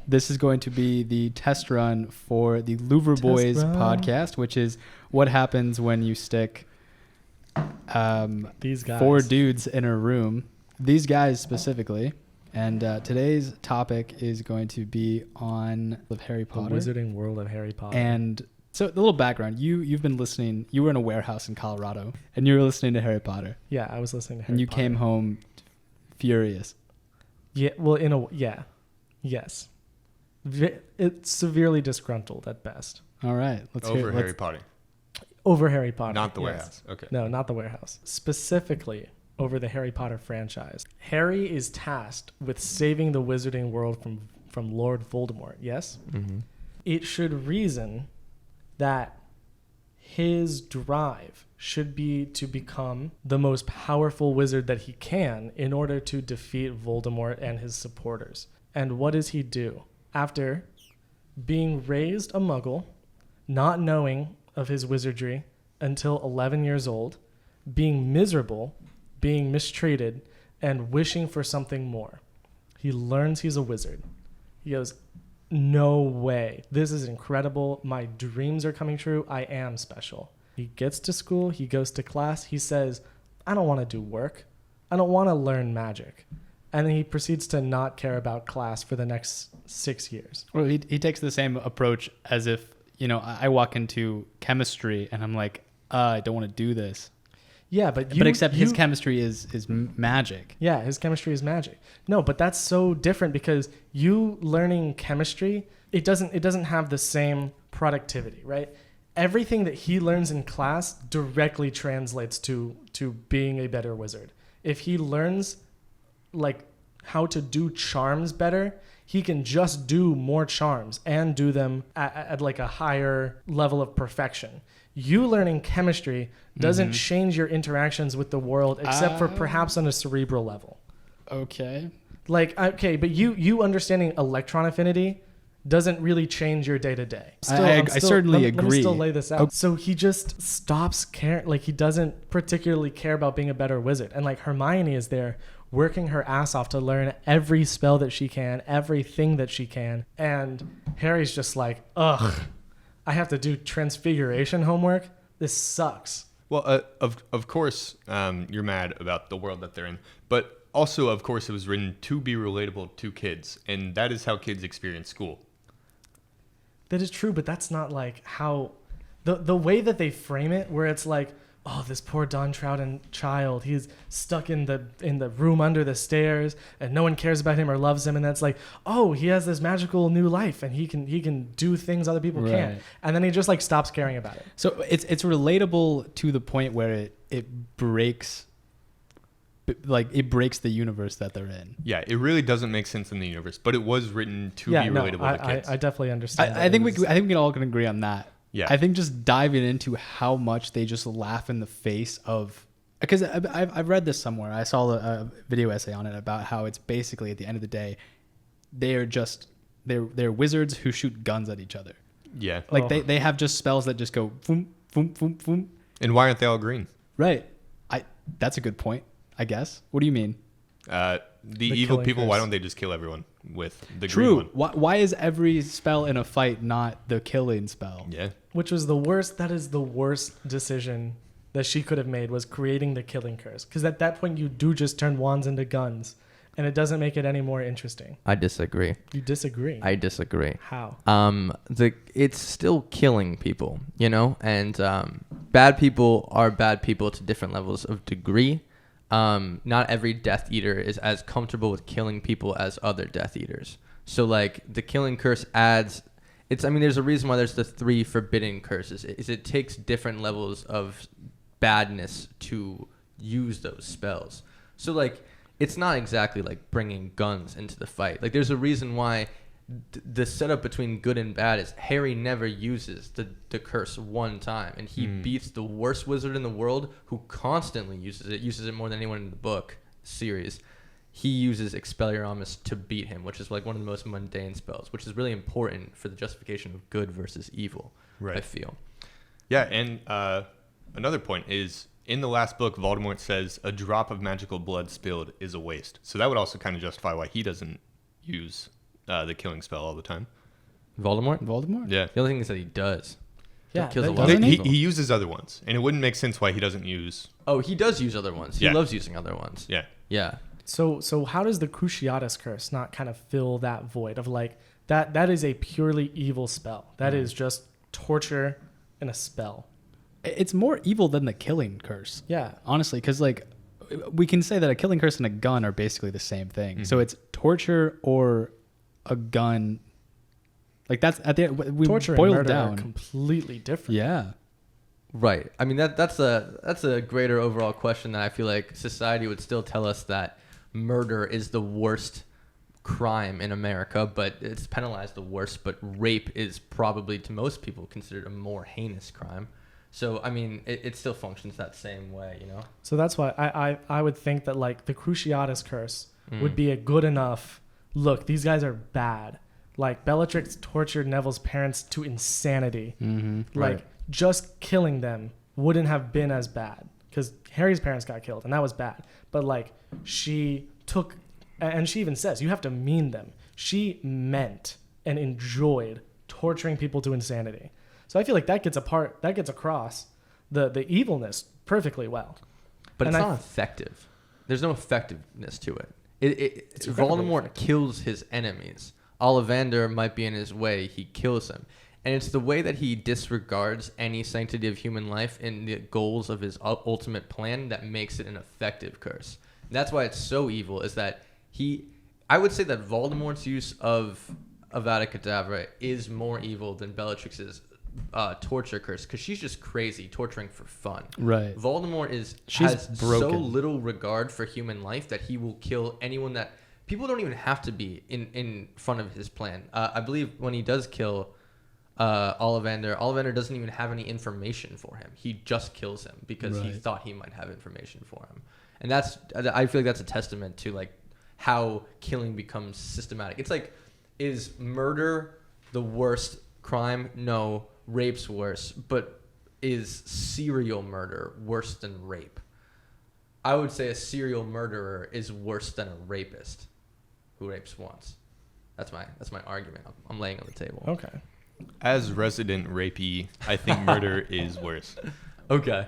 This is going to be the test run for the Louvre Boys podcast, which is what happens when you stick these guys. 4 dudes in a room. These guys specifically. And today's topic is going to be on Harry Potter. The Wizarding World of Harry Potter. And so the little background, you've been listening. You were in a warehouse in Colorado, and you were listening to Harry Potter. Yeah, I was listening to Harry Potter. And you Potter. came home furious. Yeah, well, yes. It's severely disgruntled at best. All right. Over Harry Potter. Over Harry Potter. Not the warehouse. Okay. No, not the warehouse. Specifically over the Harry Potter franchise. Harry is tasked with saving the Wizarding World from Lord Voldemort, yes? Mm-hmm. It should reason that his drive should be to become the most powerful wizard that he can in order to defeat Voldemort and his supporters. And what does he do? After being raised a muggle, not knowing of his wizardry until 11 years old, being miserable, being mistreated, and wishing for something more, he learns he's a wizard. He goes, no way. This is incredible. My dreams are coming true. I am special. He gets to school. He goes to class. He says, I don't want to do work. I don't want to learn magic. And then he proceeds to not care about class for the next 6 years. Well, he takes the same approach as if, I walk into chemistry and I'm like, I don't want to do this. Yeah, but his chemistry is magic. Yeah, his chemistry is magic. No, but that's so different because you learning chemistry, it doesn't have the same productivity, right? Everything that he learns in class directly translates to being a better wizard. If he learns like how to do charms better, he can just do more charms and do them at like a higher level of perfection. You learning chemistry doesn't change your interactions with the world except for perhaps on a cerebral level. Okay. But you understanding electron affinity doesn't really change your day to day. I certainly agree. Let me still lay this out. Okay. So he just stops caring. Like he doesn't particularly care about being a better wizard. And like Hermione is there working her ass off to learn every spell that she can, everything that she can. And Harry's just like, ugh, I have to do transfiguration homework. This sucks. Well, of course, you're mad about the world that they're in. But also, of course, it was written to be relatable to kids. And that is how kids experience school. That is true, but that's not like how the way that they frame it, where it's like, oh, this poor Dontrouden child, he's stuck in the room under the stairs, and no one cares about him or loves him, and that's like, oh, he has this magical new life, and he can do things other people can't, and then he just like stops caring about it. So it's relatable to the point where it breaks. Like it breaks the universe that they're in. Yeah, it really doesn't make sense in the universe, but it was written to be relatable to kids. I definitely understand. I think we all can agree on that. Yeah, I think just diving into how much they just laugh in the face of, because I've read this somewhere. I saw a video essay on it about how it's basically at the end of the day, they're wizards who shoot guns at each other. Yeah, like they have just spells that just go boom boom boom boom. And why aren't they all green? Right. That's a good point. I guess. What do you mean? The evil people, why don't they just kill everyone with the green one? True. Why is every spell in a fight not the killing spell? Yeah. Which was the worst. That is the worst decision that she could have made, was creating the killing curse. Because at that point, you do just turn wands into guns. And it doesn't make it any more interesting. I disagree. You disagree? I disagree. How? It's still killing people, and bad people are bad people to different levels of degree. Not every Death Eater is as comfortable with killing people as other Death Eaters. So like the killing curse adds, there's a reason why there's the 3 forbidden curses. It takes different levels of badness to use those spells. So like, it's not exactly like bringing guns into the fight. Like there's a reason why the setup between good and bad is Harry never uses the curse one time, and he beats the worst wizard in the world who constantly uses it more than anyone in the book series. He uses Expelliarmus to beat him, which is like one of the most mundane spells, which is really important for the justification of good versus evil, right. I feel. Yeah, and another point is, in the last book, Voldemort says a drop of magical blood spilled is a waste. So that would also kind of justify why he doesn't use the killing spell all the time. Voldemort? Voldemort? Yeah. The only thing is that he does. Yeah, He kills a that lot doesn't of he? people. He uses other ones, and it wouldn't make sense why he doesn't use. Oh, he does use other ones. He Yeah. loves using other ones. Yeah. Yeah. So how does the Cruciatus Curse not kind of fill that void of like that is a purely evil spell. That is just torture and a spell. It's more evil than the killing curse. Yeah. Honestly, because like we can say that a killing curse and a gun are basically the same thing. So it's torture or a gun. Like that's at the we Torture and boiled murder down. are completely different. Yeah. Right. I mean that's a greater overall question that I feel like society would still tell us that murder is the worst crime in America, but it's penalized the worst, but rape is probably to most people considered a more heinous crime. So I mean it still functions that same way, you know? So that's why I would think that like the Cruciatus Curse would be a good enough look. These guys are bad. Like Bellatrix tortured Neville's parents to insanity. Mm-hmm. Like just killing them wouldn't have been as bad because Harry's parents got killed and that was bad. But like she took, and she even says you have to mean them. She meant and enjoyed torturing people to insanity. So I feel like that gets across the evilness perfectly well. But And it's I- not effective. There's no effectiveness to it. It's incredibly Voldemort effective. kills his enemies. Ollivander might be in his way. He kills him. And it's the way that he disregards any sanctity of human life and the goals of his ultimate plan that makes it an effective curse. That's why it's so evil, is that I would say that Voldemort's use of Avada Kedavra is more evil than Bellatrix's torture curse, because she's just crazy, torturing for fun. Right. Voldemort She's has so broken. little regard for human life that he will kill anyone that people don't even have to be in front of his plan. I believe when he does kill Ollivander doesn't even have any information for him. He just kills him because he Right. thought he might have information for him. And I feel like that's a testament to like how killing becomes systematic. It's like, is murder the worst crime? No. Rape's worse. But is serial murder worse than rape? I would say a serial murderer is worse than a rapist who rapes once. That's my argument. I'm laying on the table. Okay. As resident rapey, I think murder is worse. Okay.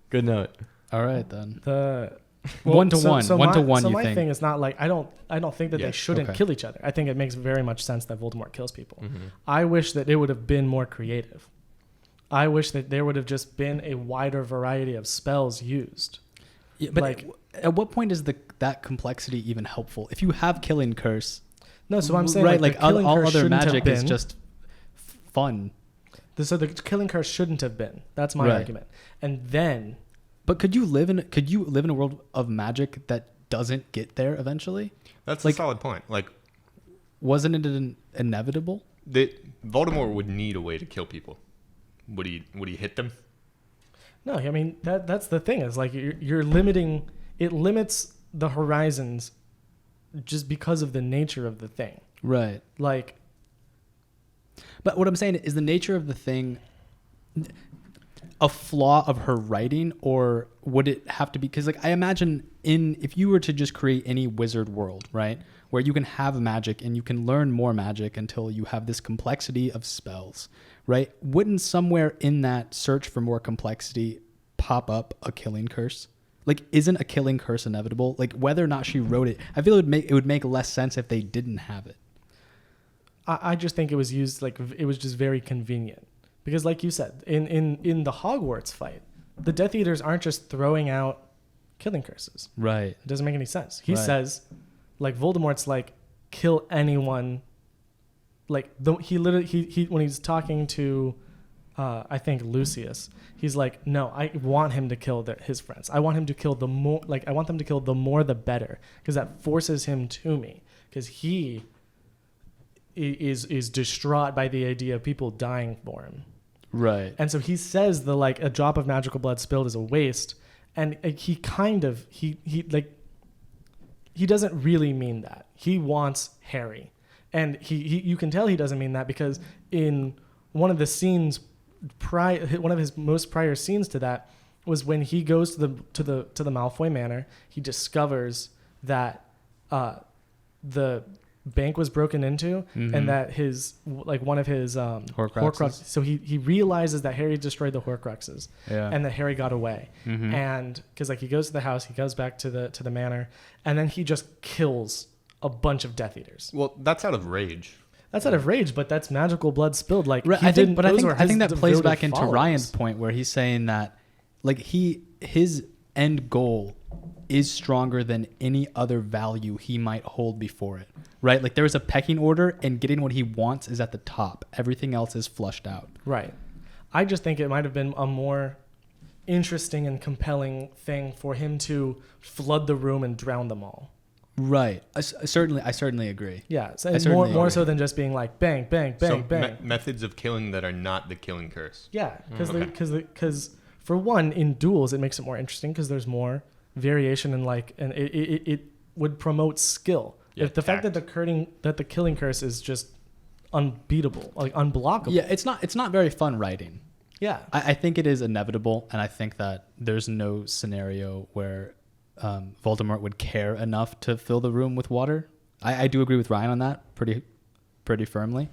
Good note. All right then. The One to one. One to one, So you my think? thing is not like I don't think that Yeah, they shouldn't okay. kill each other. I think it makes very much sense that Voldemort kills people. Mm-hmm. I wish that it would have been more creative. I wish that there would have just been a wider variety of spells used. Yeah, but Like- at what point is that complexity even helpful? If you have killing curse, No, so I'm saying right, like, like the killing all curse other shouldn't have magic is been- just fun. So the killing curse shouldn't have been. That's my Right. argument. And then But could you live in a world of magic that doesn't get there eventually? That's Like- a solid point. Like, Wasn't it inevitable? Voldemort would need a way to kill people. Would he hit them? no, I mean that's the thing is like you're limiting. It limits the horizons just because of the nature of the thing. Right. Like But what I'm saying is the nature of the thing a flaw of her writing, or would it have to be, because like I imagine if you were to just create any wizard world, right, where you can have magic and you can learn more magic until you have this complexity of spells, right, wouldn't somewhere in that search for more complexity pop up a killing curse? Like, isn't a killing curse inevitable? Like, whether or not she wrote it, I feel it would make less sense if they didn't have it. I just think it was used like it was just very convenient because, like you said, in the Hogwarts fight, the Death Eaters aren't just throwing out killing curses. Right. It doesn't make any sense. He Right. says, like Voldemort's like kill anyone. Like he when he's talking to, I think Lucius, he's like, no, I want him to kill his friends. I want him to kill the more. Like I want them to kill the more the better because that forces him to me because he is distraught by the idea of people dying for him. Right. And so he says a drop of magical blood spilled is a waste. And he kind of, he doesn't really mean that. He wants Harry. And you can tell he doesn't mean that because in one of the scenes one of his most prior scenes to that was when he goes to the Malfoy Manor, he discovers that the bank was broken into, and that his like one of his Horcruxes. So he realizes that Harry destroyed the Horcruxes, Yeah. and that Harry got away, and because like he goes to the house, he goes back to the manor, and then he just kills a bunch of Death Eaters. Well, that's out of rage. That's out of rage, but that's magical blood spilled. Like Right, he I think, didn't- but I those think were I think his that plays devoted back into followers. Ryan's point where he's saying that like his end goal is stronger than any other value he might hold before it. Right? Like there's a pecking order, and getting what he wants is at the top. Everything else is flushed out. Right. I just think it might have been a more interesting and compelling thing for him to flood the room and drown them all. Right. I certainly agree. Yeah, so I and certainly more agree. so than just being like bang, bang, bang, So bang. methods of killing that are not the killing curse. Yeah, Okay. because for one, in duels it makes it more interesting because there's more variation and like, and it would promote skill. Yeah, If the fact that the killing curse is just unbeatable, like unblockable. Yeah, it's not very fun writing. Yeah. I think it is inevitable, and I think that there's no scenario where Voldemort would care enough to fill the room with water. I do agree with Ryan on that pretty firmly.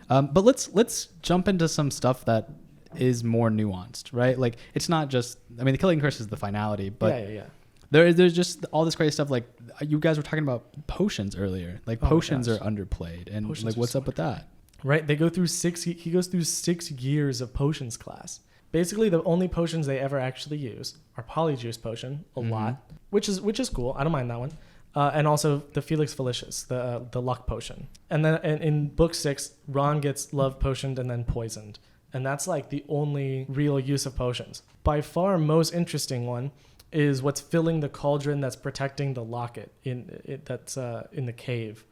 But let's jump into some stuff that is more nuanced, right? Like it's not just, I mean, the killing curse is the finality, but yeah. there's just all this crazy stuff. Like you guys were talking about potions earlier. Like Oh my potions are gosh. underplayed, and Potions like are what's so up with that? Right? He goes through 6 years of potions class. Basically, the only potions they ever actually use are Polyjuice potion, a lot, which is cool. I don't mind that one. And also the Felix Felicis, the luck potion. And then in book 6, Ron gets love potioned and then poisoned. And that's like the only real use of potions. By far most interesting one is what's filling the cauldron that's protecting the locket that's in the cave.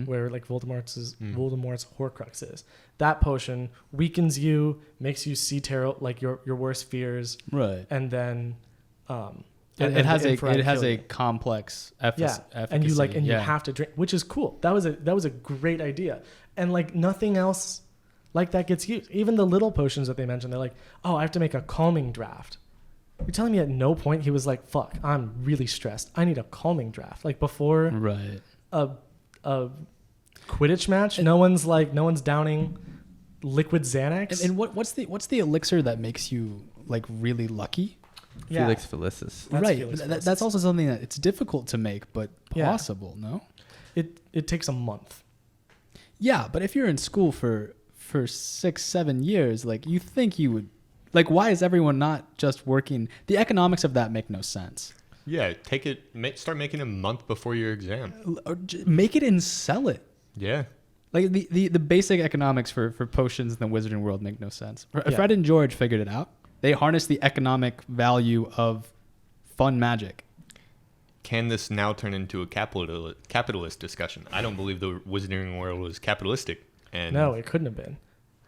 Where like Voldemort's Horcrux is. That potion weakens you, makes you see like your worst fears, Right. and then It has kill a you. complex efficacy. And you like, and you Yeah. have to drink, which is cool. That was a great idea, and like nothing else like that gets used. Even the little potions that they mentioned, they're like, oh, I have to make a calming draft. You're telling me at no point he was like, fuck, I'm really stressed, I need a calming draft. Like before Right. a Quidditch match, no one's downing liquid Xanax. And what's the elixir that makes you like really lucky? Yeah. Felix Felicis. That's right. Felix That's Felicis. also something that it's difficult to make, but Yeah. possible. No. It takes a month. Yeah, but if you're in school for 6-7 years, like you think you would, like why is everyone not just working? The economics of that make no sense. Yeah, start making a month before your exam. Or make it and sell it. Yeah. Like the basic economics for potions in the wizarding world make no sense. Yeah. Fred and George figured it out. They harness the economic value of fun magic. Can this now turn into a capitalist discussion? I don't believe the wizarding world was capitalistic. And No, it couldn't have been.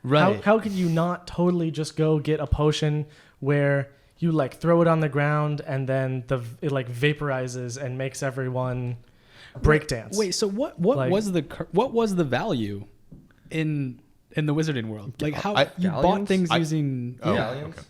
Right. How could you not totally just go get a potion where you like throw it on the ground and then it like vaporizes and makes everyone breakdance? Wait, so what Like- was the value in the wizarding world? Like how you bought Galleons? things using Oh, yeah. okay.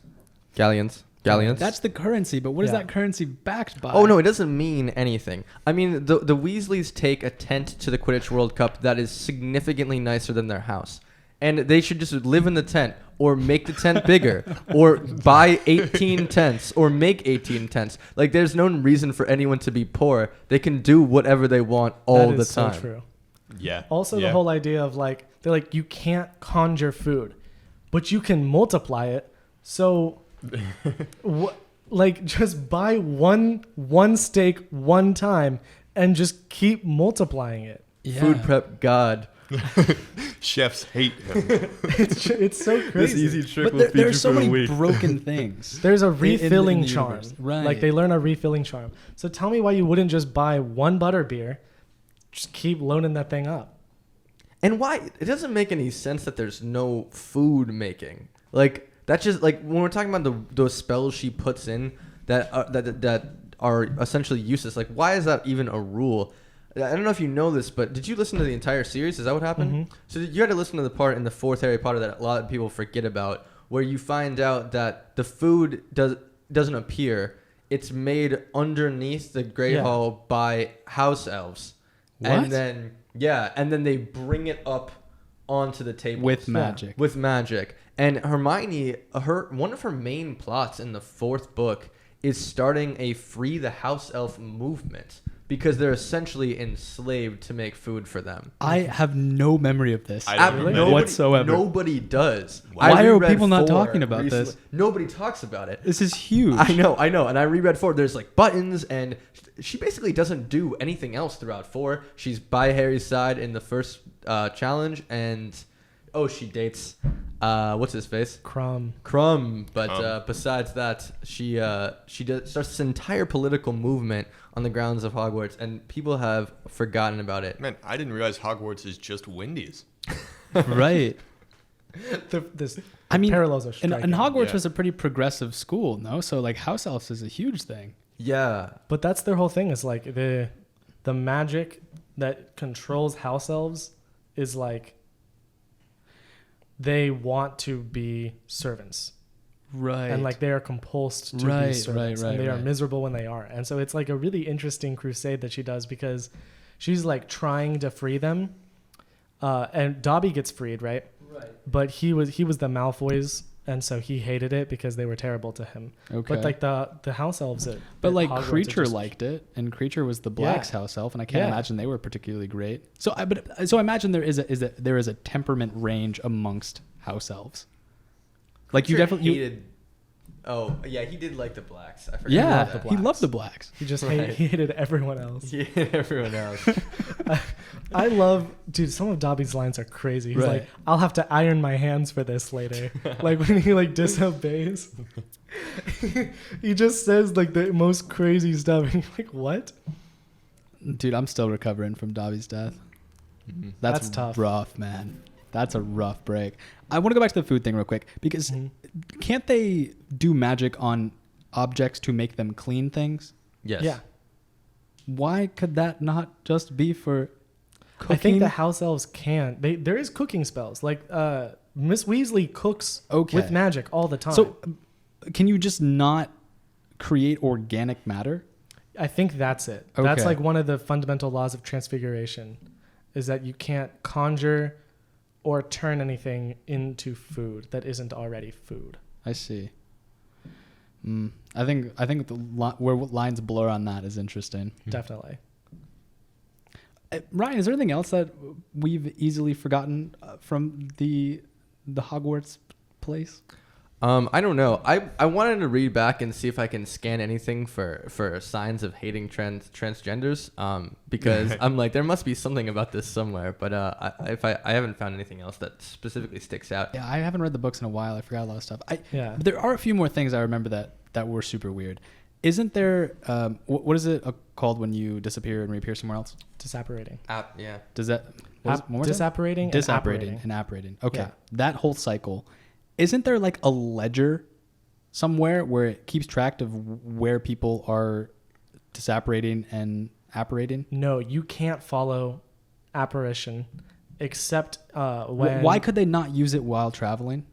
Galleons. That's the currency, but what is Yeah. that currency backed by? Oh no, it doesn't mean anything. I mean, the Weasleys take a tent to the Quidditch World Cup that is significantly nicer than their house, and they should just live in the tent, or make the tent bigger, or buy 18 tents, or make 18 tents. Like, there's no reason for anyone to be poor. They can do whatever they want all That the is so time. true. Yeah. Also, yeah. the whole idea of like they're like you can't conjure food, but you can multiply it. So, like just buy one steak one time and just keep multiplying it. Yeah. Food prep god. Chefs hate him. It's so crazy. But there are so many broken things. There's a in refilling the charm. universe. Right. Like they learn a refilling charm. So tell me why you wouldn't just buy one butter beer, just keep loading that thing up. And why it doesn't make any sense that there's no food making. Like that's just like when we're talking about those spells she puts in that are essentially useless. Like why is that even a rule? I don't know if you know this, but did you listen to the entire series? Is that what happened? Mhm. So you had to listen to the part in the 4th Harry Potter that a lot of people forget about, where you find out that the food doesn't appear. It's made underneath the Great Yeah. Hall by house elves. What? And then Yeah, and then they bring it up onto the table With magic. With magic. And Hermione, one of her main plots in the 4th book is starting a free the house elf movement because they're essentially enslaved to make food for them. I have no memory of this. I don't remember. Nobody, whatsoever. Nobody does. Why I are reread people not 4 talking about this? Nobody talks about it. This is huge. I know. And I reread 4. There's like buttons, and she basically doesn't do anything else throughout 4. She's by Harry's side in the first challenge, and she dates what's his face? Crumb. But besides that, she starts this entire political movement on the grounds of Hogwarts, and people have forgotten about it. Man, I didn't realize Hogwarts is just Wendy's. Right. The I mean, parallels are and striking. Hogwarts Yeah. was a pretty progressive school, no? So like house elves is a huge thing. Yeah. But that's their whole thing. Is like the magic that controls house elves is like they want to be servants. Right. And like they are compulsed to Right, be servants, right, and they are right. miserable when they are. And so it's like a really interesting crusade that she does because she's like trying to free them. And Dobby gets freed, right? Right. But he was the Malfoys, and so he hated it because they were terrible to him. Okay. But like the house elves, But at like Hogwarts are Creature just- liked it, and Creature was the Black's house elf, and I can't Yeah. imagine they were particularly great. So I imagine there is a temperament range amongst house elves. Like you definitely hated. Oh yeah, he did like the blacks. I forgot. yeah, loved the he Blacks. loved the Blacks. He just Right. he hated everyone else. Yeah, everyone else. I love, dude. Some of Dobby's lines are crazy. He's Right. like, "I'll have to iron my hands for this later." Like when he like disobeys, he just says like the most crazy stuff. And you're like, what? Dude, I'm still recovering from Dobby's death. Mhm. That's tough. rough, man. That's a rough break. I want to go back to the food thing real quick because Mhm. can't they do magic on objects to make them clean things? Yes. Yeah, Why could that not just be for cooking? I think the house elves can. There is cooking spells. Like Miss Weasley cooks Okay. with magic all the time. So, can you just not create organic matter? I think that's it. That's Okay. like one of the fundamental laws of transfiguration, is that you can't conjure or turn anything into food that isn't already food. I see. I think where lines blur on that is interesting. Definitely. Ryan, is there anything else that we've easily forgotten from the Hogwarts place? I don't know. I wanted to read back and see if I can scan anything for signs of hating transgenders. Because I'm like, there must be something about this somewhere. But I haven't found anything else that specifically sticks out. Yeah, I haven't read the books in a while. I forgot a lot of stuff. Yeah. But there are a few more things I remember that were super weird. Isn't there? What is it called when you disappear and reappear somewhere else? Disapparating. Yeah. Does that? what is it? One more time? Disapparating and Disapparating apparating. and apparating. Okay, Yeah. that whole cycle. Isn't there like a ledger somewhere where it keeps track of where people are disapparating and apparating? No, you can't follow apparition except when... Why could they not use it while traveling?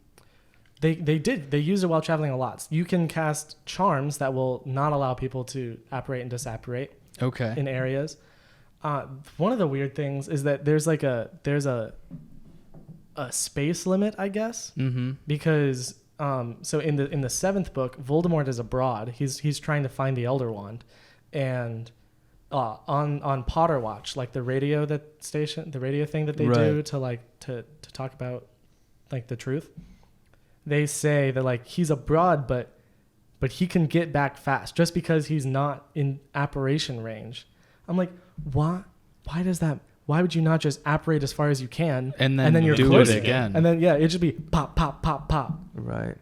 They did. They use it while traveling a lot. You can cast charms that will not allow people to apparate and disapparate Okay. in areas. One of the weird things is that there's a space limit, I guess, Mm-hmm. because so in the 7th book, Voldemort is abroad. He's trying to find the Elder Wand, and on Potter Watch, like the radio thing that they do Right. to talk about like the truth. They say that like he's abroad, but he can get back fast just because he's not in apparition range. I'm like, why? Why does that? Why would you not just apparate as far as you can And then you're do it close again. And then it'd just be pop, pop, pop, pop. Right.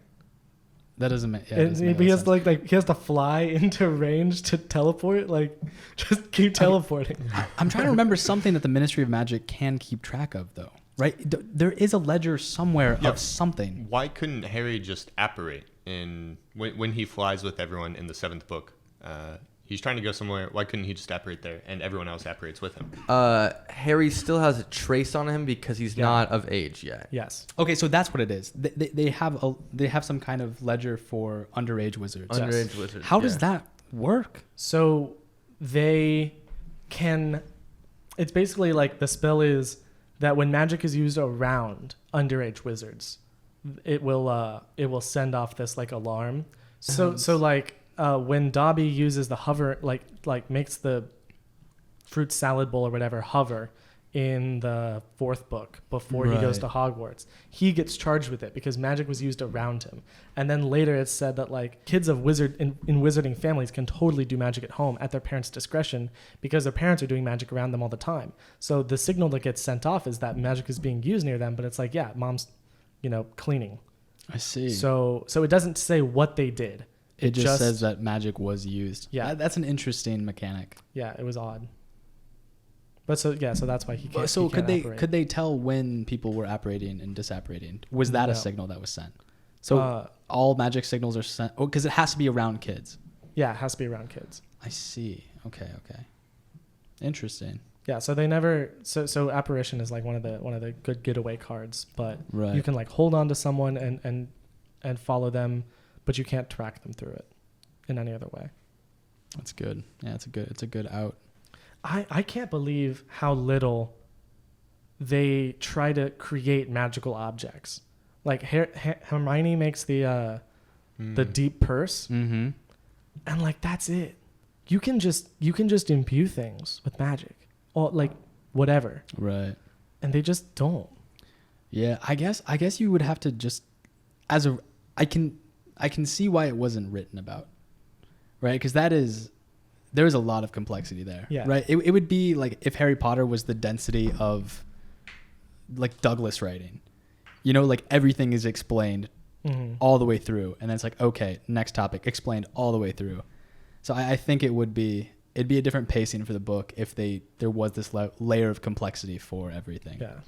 That doesn't make. Yeah, And doesn't make he any has sense. to like he has to fly into range to teleport. Like, just keep teleporting. I'm trying to remember something that the Ministry of Magic can keep track of, though. Right? There is a ledger somewhere Yeah. of something. Why couldn't Harry just apparate when he flies with everyone in the 7th book? He's trying to go somewhere. Why couldn't he just apparate there and everyone else apparates with him? Harry still has a trace on him because he's Yeah. not of age yet. Yes. Okay, so that's what it is. They have some kind of ledger for underage wizards. Underage wizard. How does yeah. that work? So they can It's basically like the spell is that when magic is used around underage wizards, it will send off this like alarm. So when Dobby uses the hover, like makes the fruit salad bowl or whatever hover in the 4th book before he goes to Hogwarts, he gets charged with it because magic was used around him. And then later it's said that like kids of in wizarding families can totally do magic at home at their parents' discretion because their parents are doing magic around them all the time. So the signal that gets sent off is that magic is being used near them, but it's like, yeah, mom's, cleaning. I see. So it doesn't say what they did. It just says that magic was used. Yeah. That's an interesting mechanic. Yeah, it was odd. But so that's why he can't. So he can't operate. could they tell when people were apparating and disapparating? Was that No. a signal that was sent? So all magic signals are sent. Oh, because it has to be around kids. Yeah, it has to be around kids. I see. Okay. Interesting. Yeah, so they never. So apparition is like one of the good getaway cards, but Right. you can like hold on to someone and follow them, but you can't track them through it in any other way. That's good. Yeah, it's a good out. I can't believe how little they try to create magical objects. Like Hermione makes the deep purse, Mm-hmm. and like that's it. You can just imbue things with magic, or like whatever, Right. and they just don't. Yeah, I guess you would have to just I can see why it wasn't written about. Right? Because there's a lot of complexity there. Yeah. Right? It would be like if Harry Potter was the density of like Douglas writing. Like everything is explained all the way through, and then it's like, okay, next topic, explained all the way through. So I think it'd be a different pacing for the book if there was this layer of complexity for everything. Yeah,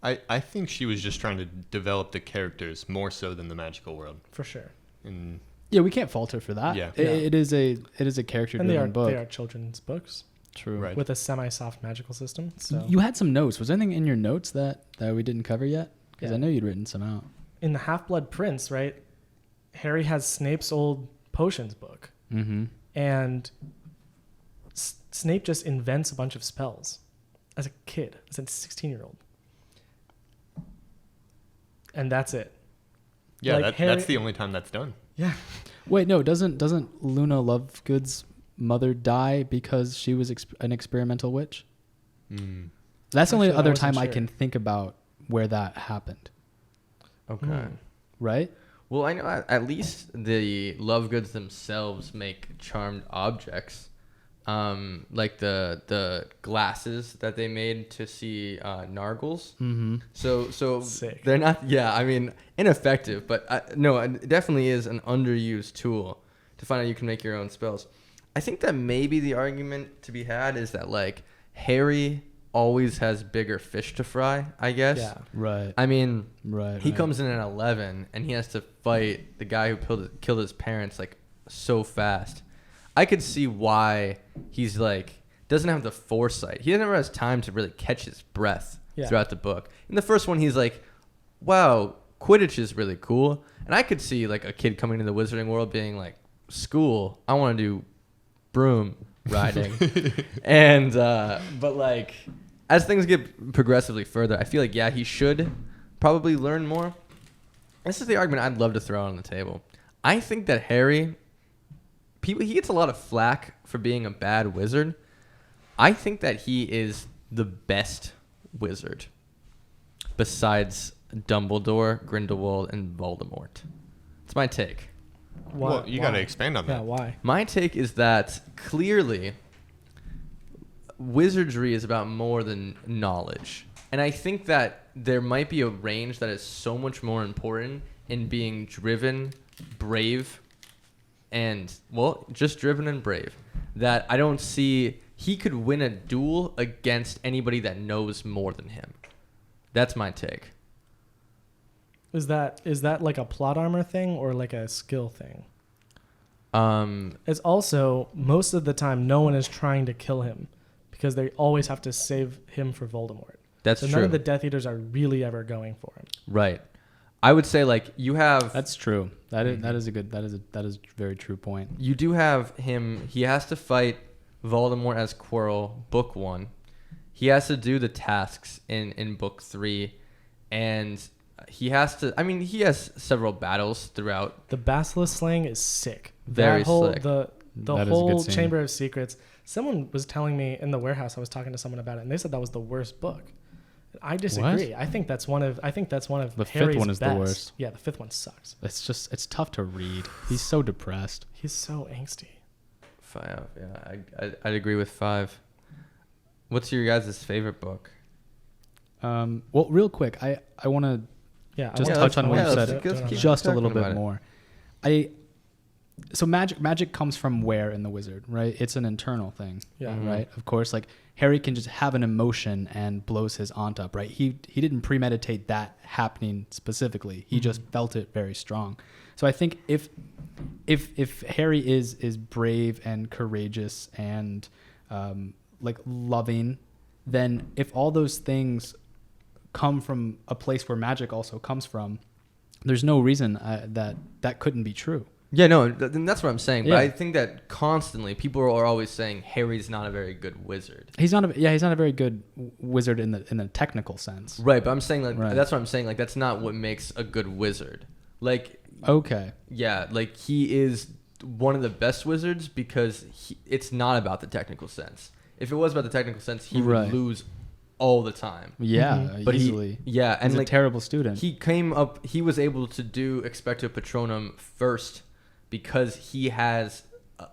I think she was just trying to develop the characters more so than the magical world. for sure. And Yeah, we can't fault her for that. Yeah. It is a character And they driven book. are children's books True. Right. with a semi-soft magical system. So You had some notes. Was there anything in your notes that we didn't cover yet? Because Yeah. I know you'd written some out. in the Half-Blood Prince, right? Harry has Snape's old potions book, Mm-hmm. and Snape just invents a bunch of spells as a kid, as a 16-year-old, and that's it. yeah, Like that's the only time that's done. Yeah, Wait, no, doesn't Luna Lovegood's mother die because she was an experimental witch? Mm. That's the only Actually, I other wasn't time I sure. can think about where that happened, Okay. right? Well, I know at least the Lovegoods themselves make charmed objects, like the glasses that they made to see Nargles. Mm-hmm. So Sick. they're not. Yeah, I mean, ineffective, but no, it definitely is an underused tool to find out you can make your own spells. I think that maybe the argument to be had is that like Harry always has bigger fish to fry, I guess. yeah. Right. I mean, Right. he right. comes in at 11 and he has to fight the guy who killed his parents like so fast. I could see why he's like doesn't have the foresight. He never has time to really catch his breath Yeah. throughout the book. In the first one, he's like, "Wow, Quidditch is really cool." And I could see like a kid coming into the Wizarding world being like, "School, I want to do broom riding." And but like as things get progressively further, I feel like yeah, he should probably learn more. This is the argument I'd love to throw on the table. I think that Harry, he gets a lot of flack for being a bad wizard. I think that he is the best wizard besides Dumbledore, Grindelwald, and Voldemort. It's my take. Why- Well, you got to why? expand on Yeah, that. why? My take is that clearly wizardry is about more than knowledge. And I think that there might be a range that is so much more important in being driven, brave, and, well, just driven and brave, that I don't see he could win a duel against anybody that knows more than him. That's my take. Is that like a plot armor thing or like a skill thing? It's also most of the time no one is trying to kill him because they always have to save him for Voldemort. That's So true. none of the Death Eaters are really ever going for him. Right. I would say like you have That's true. That is a very true point. you do have him. He has to fight Voldemort as Quirrell, book 1. he has to do the tasks in book 3, and he has to. I mean, he has several battles throughout. The basilisk slaying is sick. Very that whole, slick. The That is a good whole scene. Chamber of Secrets. Someone was telling me in the warehouse. I was talking to someone about it, and they said that was the worst book. I disagree. I think that's one of. The fifth Harry's one is the best. worst. Yeah, the 5th one sucks. It's tough to read. He's so depressed. He's so angsty. 5. Yeah, I'd agree with 5. What's your guys' favorite book? Well, real quick, I want to Yeah, Just I touch wanna- on what I you wanna- said don't know. keep just a talking little bit about it. more. So magic comes from where in the wizard, right? It's an internal thing, Yeah. Mhm. right? Of course, like Harry can just have an emotion and blows his aunt up, right? He didn't premeditate that happening specifically. He just felt it very strong. So I think if Harry is brave and courageous and like loving, then if all those things come from a place where magic also comes from, there's no reason that couldn't be true. Yeah, no, that's what I'm saying. But Yeah. I think that constantly people are always saying Harry's not a very good wizard. He's not a very good wizard in the technical sense. Right, but I'm saying like Right. that's what I'm saying. Like that's not what makes a good wizard. Like Okay. yeah, like he is one of the best wizards because it's not about the technical sense. If it was about the technical sense, he would Right. lose all the time. Yeah, But easily. and He's like a terrible student. he was able to do Expecto Patronum first because he has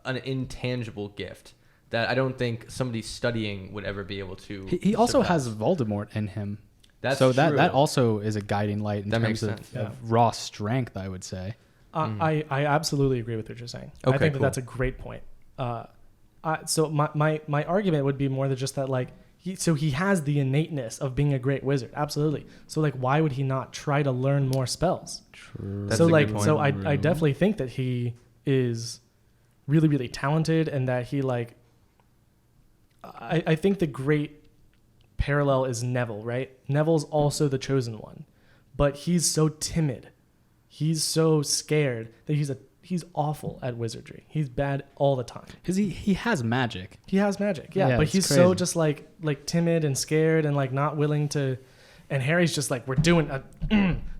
an intangible gift that I don't think somebody studying would ever be able to. He also surpass. has Voldemort in him. That's so true. that also is a guiding light in That terms makes of, sense. of raw strength, I would say. I absolutely agree with what you're saying. I Okay, think cool. that's a great point. So my argument would be more than just that, like, he has the innateness of being a great wizard. Absolutely. So like, why would he not try to learn more spells? True. That's So a good like, point. so I definitely think that he is really, really talented, and that he like, I think the great parallel is Neville, right? Neville's also the chosen one, but he's so timid. He's so scared that he's awful at wizardry. He's bad all the time. Because he has magic. He has magic, yeah, Yeah, but it's he's so crazy. just like timid and scared and like not willing to. And Harry's just like, we're doing a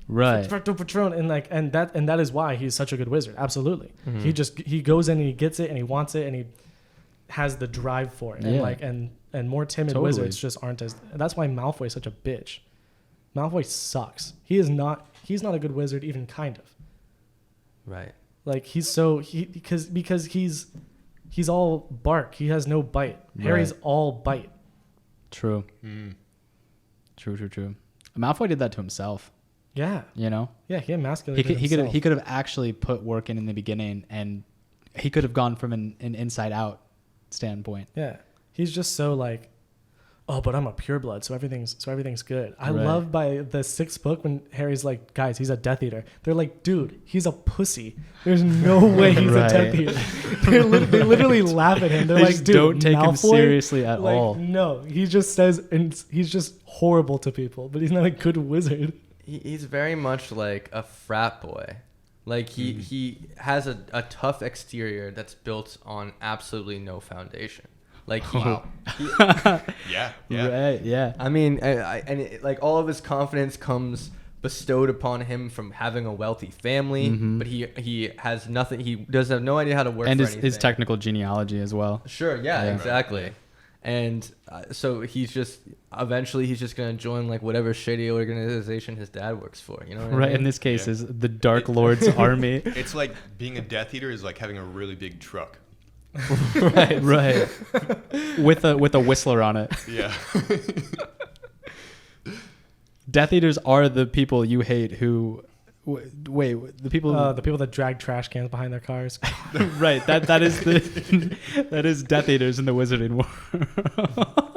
Right. Expecto Patron, and that is why he's such a good wizard. Absolutely, Mm-hmm. he goes in and he gets it and he wants it and he has the drive for it. And Yeah. like and more timid Totally. wizards just aren't as. That's why Malfoy's such a bitch. Malfoy sucks. He's not a good wizard, even kind of. Right. Like because he's all bark. He has no bite. Harry's Right. all bite. True. True. Malfoy did that to himself. Yeah, You know, yeah. He emasculated he himself. could have actually put work in the beginning, and he could have gone from an inside out standpoint. Yeah, he's just so like, oh, but I'm a pureblood, so everything's good. I Right. love by the 6th book when Harry's like, guys, he's a Death Eater. They're like, dude, he's a pussy. There's no way he's Right. a Death Eater. They literally laugh at him. They're They like, just dude, don't take him Malfoy? seriously at Like, all. No, he just says, and he's just horrible to people, but he's not a good wizard. He's very much like a frat boy. Like he has a tough exterior that's built on absolutely no foundation. Like Yeah. Right. Yeah. I mean, like all of his confidence comes bestowed upon him from having a wealthy family, but he has nothing. He does have no idea how to work And for his anything. technical genealogy as well. Sure, yeah, Yeah. exactly. And so he's just gonna join like whatever shady organization his dad works for. You know what I Right. mean? In this case, Yeah. is the Dark Lord's army. It's like being a Death Eater is like having a really big truck. Right. Right. With a whistler on it. Yeah. Death Eaters are the people you hate who. Wait, the people. The people that drag trash cans behind their cars. Right. That is the that is Death Eaters in the Wizarding World.